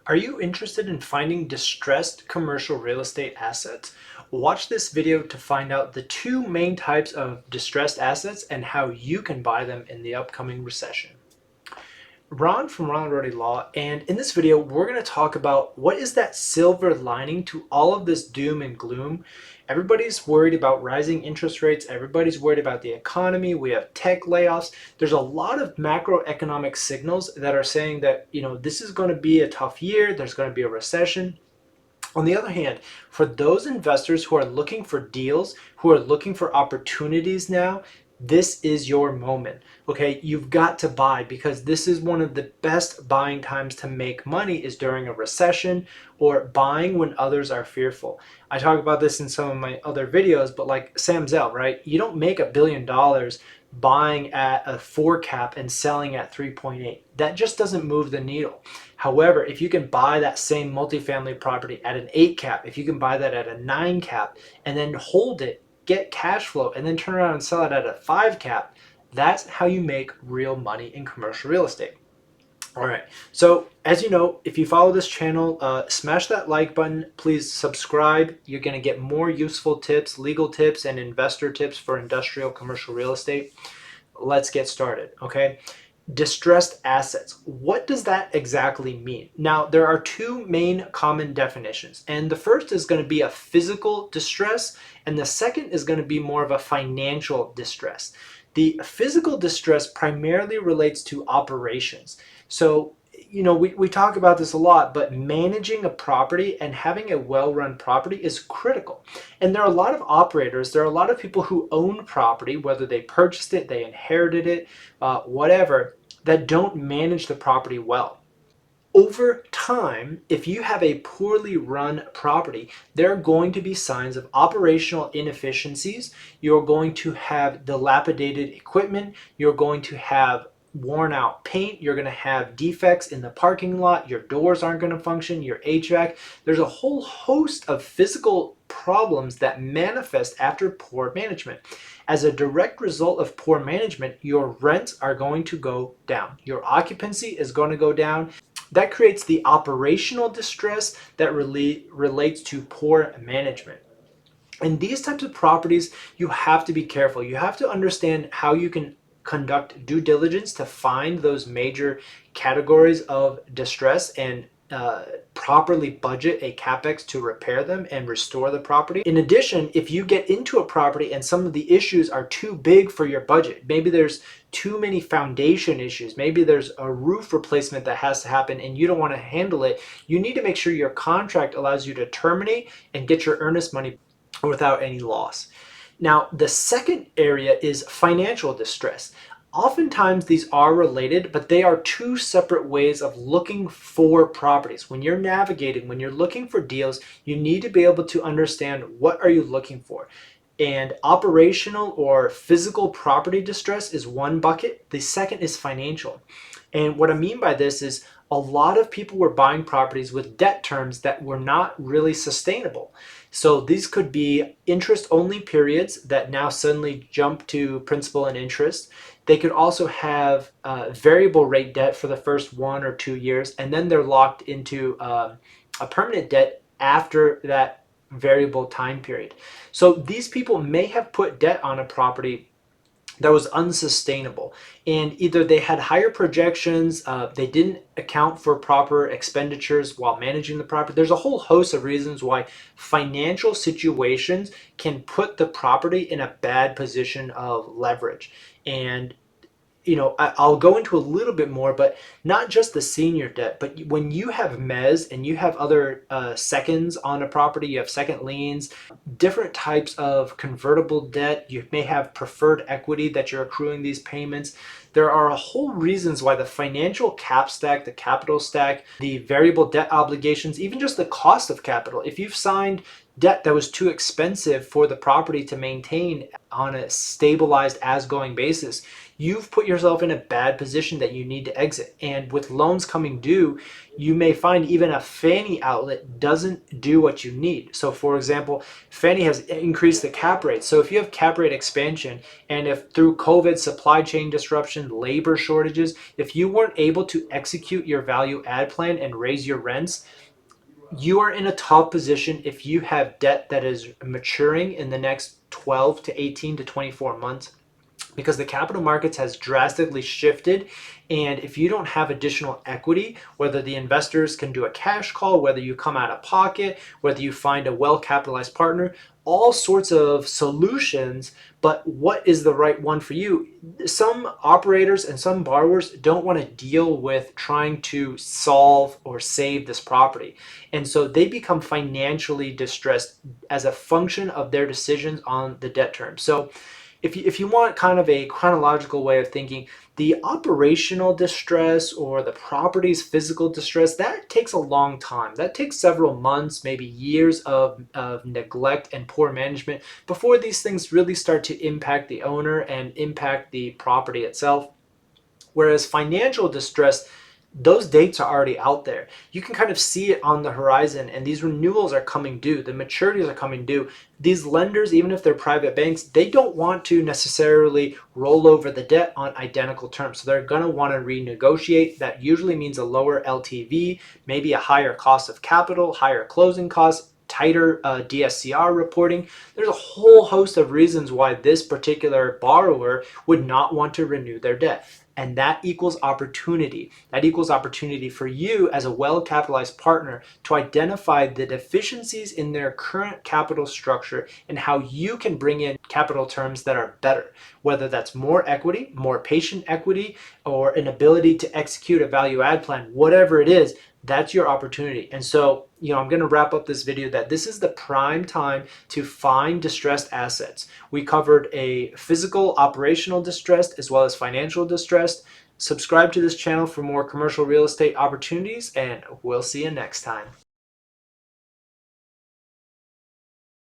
Are you interested in finding distressed commercial real estate assets? Watch this video to find out the two main types of distressed assets and how you can buy them in the upcoming recession. Ron from Ronald Rohde Law, and in this video we're going to talk about what is that silver lining to all of this doom and gloom. Everybody's worried about rising interest rates, everybody's worried about the economy, we have tech layoffs. There's a lot of macroeconomic signals that are saying that, this is going to be a tough year, there's going to be a recession. On the other hand, for those investors who are looking for deals, who are looking for opportunities now, this is your moment. Okay, you've got to buy because this is one of the best buying times to make money is during a recession or buying when others are fearful. I talk about this in some of my other videos, but like Sam Zell, right? You don't make $1 billion buying at a 4 cap and selling at 3.8. That just doesn't move the needle. However, if you can buy that same multifamily property at an 8 cap, if you can buy that at a 9 cap and then hold it, get cash flow, and then turn around and sell it at a 5 cap, that's how you make real money in commercial real estate. All right, so as you know, if you follow this channel, smash that like button. Please subscribe. You're going to get more useful tips, legal tips, and investor tips for industrial commercial real estate. Let's get started, okay? Distressed assets. What does that exactly mean? Now, there are two main common definitions, and the first is going to be a physical distress, and the second is going to be more of a financial distress. The physical distress primarily relates to operations. So, we talk about this a lot, but managing a property and having a well-run property is critical. And there are a lot of operators, there are a lot of people who own property, whether they purchased it, they inherited it, whatever, that don't manage the property well. Over time, if you have a poorly run property, there are going to be signs of operational inefficiencies. You're going to have dilapidated equipment. You're going to have worn out paint. You're going to have defects in the parking lot. Your doors aren't going to function. Your HVAC. There's a whole host of physical problems that manifest after poor management. As a direct result of poor management, your rents are going to go down. Your occupancy is going to go down. That creates the operational distress that relates to poor management. In these types of properties, you have to be careful. You have to understand how you can conduct due diligence to find those major categories of distress and properly budget a capex to repair them and restore the property. In addition, if you get into a property and some of the issues are too big for your budget, maybe there's too many foundation issues, maybe there's a roof replacement that has to happen and you don't want to handle it, you need to make sure your contract allows you to terminate and get your earnest money without any loss. Now, the second area is financial distress. Oftentimes these are related, but they are two separate ways of looking for properties. When you're navigating, when you're looking for deals, you need to be able to understand what are you looking for. And operational or physical property distress is one bucket. The second is financial. And what I mean by this is a lot of people were buying properties with debt terms that were not really sustainable. So these could be interest-only periods that now suddenly jump to principal and interest. They could also have variable rate debt for the first 1 or 2 years, and then they're locked into a permanent debt after that variable time period. So these people may have put debt on a property that was unsustainable, and either they had higher projections, they didn't account for proper expenditures while managing the property. There's a whole host of reasons why financial situations can put the property in a bad position of leverage. And I'll go into a little bit more, but not just the senior debt, but when you have mezz and you have other seconds on a property, you have second liens, different types of convertible debt, you may have preferred equity that you're accruing these payments. There are a whole reasons why the financial cap stack, the capital stack, the variable debt obligations, even just the cost of capital. If you've signed debt that was too expensive for the property to maintain on a stabilized as-going basis, you've put yourself in a bad position that you need to exit. And with loans coming due, you may find even a Fannie outlet doesn't do what you need. So for example, Fannie has increased the cap rate. So if you have cap rate expansion, and if through COVID, supply chain disruption, labor shortages, if you weren't able to execute your value add plan and raise your rents, you are in a tough position if you have debt that is maturing in the next 12 to 18 to 24 months, because the capital markets has drastically shifted. And if you don't have additional equity, whether the investors can do a cash call, whether you come out of pocket, whether you find a well-capitalized partner, all sorts of solutions, but what is the right one for you? Some operators and some borrowers don't want to deal with trying to solve or save this property. And so they become financially distressed as a function of their decisions on the debt terms. So if you want kind of a chronological way of thinking, the operational distress or the property's physical distress, that takes a long time. That takes several months, maybe years of neglect and poor management before these things really start to impact the owner and impact the property itself. Whereas financial distress, those dates are already out there. You can kind of see it on the horizon, and these renewals are coming due. The maturities are coming due. These lenders, even if they're private banks, they don't want to necessarily roll over the debt on identical terms. So they're going to want to renegotiate. That usually means a lower LTV, maybe a higher cost of capital, higher closing costs, tighter DSCR reporting. There's a whole host of reasons why this particular borrower would not want to renew their debt. And that equals opportunity. That equals opportunity for you as a well-capitalized partner to identify the deficiencies in their current capital structure and how you can bring in capital terms that are better, whether that's more equity, more patient equity, or an ability to execute a value add plan, whatever it is. That's your opportunity. And so, I'm going to wrap up this video that this is the prime time to find distressed assets. We covered a physical, operational distressed as well as financial distressed. Subscribe to this channel for more commercial real estate opportunities, and we'll see you next time.